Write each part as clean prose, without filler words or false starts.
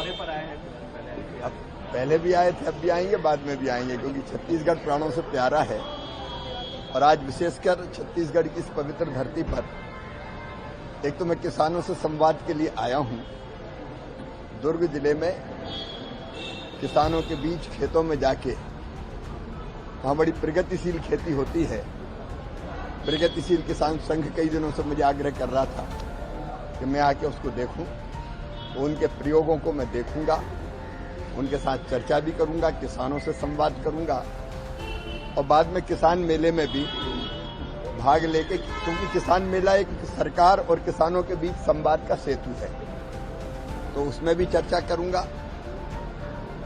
दौरे पर आए हैं पहले? अब पहले भी आए थे, अब भी आएंगे, बाद में भी आएंगे, क्योंकि छत्तीसगढ़ प्राणों से प्यारा है। और आज विशेषकर छत्तीसगढ़ की इस पवित्र धरती पर एक तो मैं किसानों से संवाद के लिए आया हूं। दुर्ग जिले में किसानों के बीच खेतों में जाके वहां बड़ी प्रगतिशील खेती होती है। प्रगतिशील किसान संघ कई दिनों से मुझे आग्रह कर रहा था कि मैं आके उसको देखूं, तो उनके प्रयोगों को मैं देखूंगा, उनके साथ चर्चा भी करूंगा, किसानों से संवाद करूंगा और बाद में किसान मेले में भी भाग लेके, क्योंकि किसान मेला एक सरकार और किसानों के बीच संवाद का सेतु है, तो उसमें भी चर्चा करूंगा।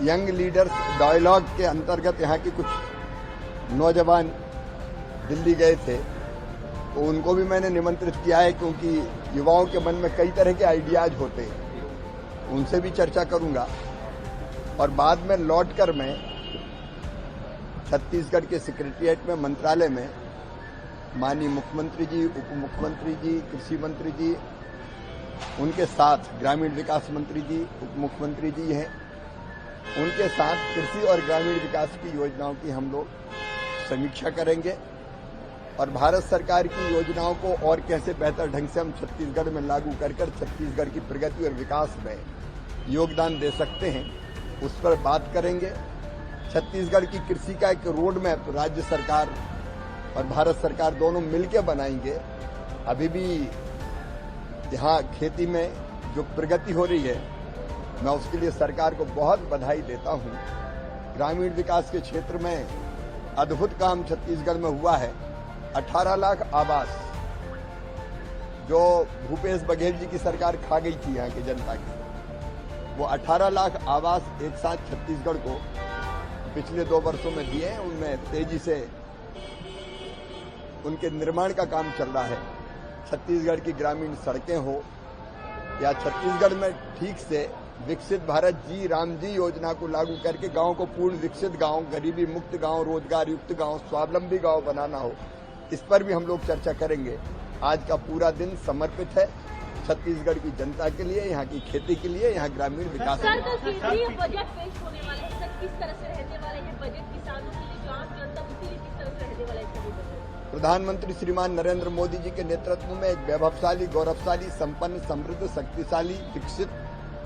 यंग लीडर्स डायलॉग के अंतर्गत यहाँ के कुछ नौजवान दिल्ली गए थे, तो उनको भी मैंने निमंत्रित किया है, क्योंकि युवाओं के मन में कई तरह के आइडियाज होते हैं, उनसे भी चर्चा करूंगा। और बाद में लौटकर मैं छत्तीसगढ़ के सेक्रेटरिएट में, मंत्रालय में माननीय मुख्यमंत्री जी, उप मुख्यमंत्री जी, कृषि मंत्री जी, उनके साथ ग्रामीण विकास मंत्री जी, उप मुख्यमंत्री जी हैं, उनके साथ कृषि और ग्रामीण विकास की योजनाओं की हम लोग समीक्षा करेंगे और भारत सरकार की योजनाओं को और कैसे बेहतर ढंग से हम छत्तीसगढ़ में लागू कर छत्तीसगढ़ की प्रगति और विकास में योगदान दे सकते हैं, उस पर बात करेंगे। छत्तीसगढ़ की कृषि का एक रोड मैप राज्य सरकार और भारत सरकार दोनों मिलकर बनाएंगे। अभी भी यहाँ खेती में जो प्रगति हो रही है, मैं उसके लिए सरकार को बहुत बधाई देता हूँ। ग्रामीण विकास के क्षेत्र में अद्भुत काम छत्तीसगढ़ में हुआ है। 18 लाख आवास जो भूपेश बघेल जी की सरकार खा गई थी यहाँ की जनता की, वो 18 लाख आवास एक साथ छत्तीसगढ़ को पिछले 2 वर्षों में दिए हैं। उनमें तेजी से उनके निर्माण का काम चल रहा है। छत्तीसगढ़ की ग्रामीण सड़कें हो या छत्तीसगढ़ में ठीक से विकसित भारत जी राम जी योजना को लागू करके गांव को पूर्ण विकसित गांव, गरीबी मुक्त गांव, रोजगार युक्त गांव, स्वावलंबी गांव बनाना हो, इस पर भी हम लोग चर्चा करेंगे। आज का पूरा दिन समर्पित है छत्तीसगढ़ की जनता के लिए, यहाँ की खेती के लिए, यहाँ ग्रामीण विकास के लिए। बजट पेश होने वाला है सर, किस तरह से रहने वाला है बजट? किसानों के लिए, जो आम जनता उसके लिए किस तरह से रहने वाला है? प्रधानमंत्री श्रीमान नरेंद्र मोदी जी के नेतृत्व में एक वैभवशाली, गौरवशाली, संपन्न, समृद्ध, शक्तिशाली, विकसित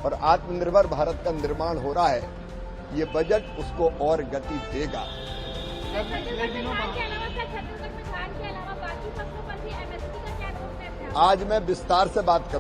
और आत्मनिर्भर भारत का निर्माण हो रहा है। ये बजट उसको और गति देगा। आज मैं विस्तार से बात करूंगा।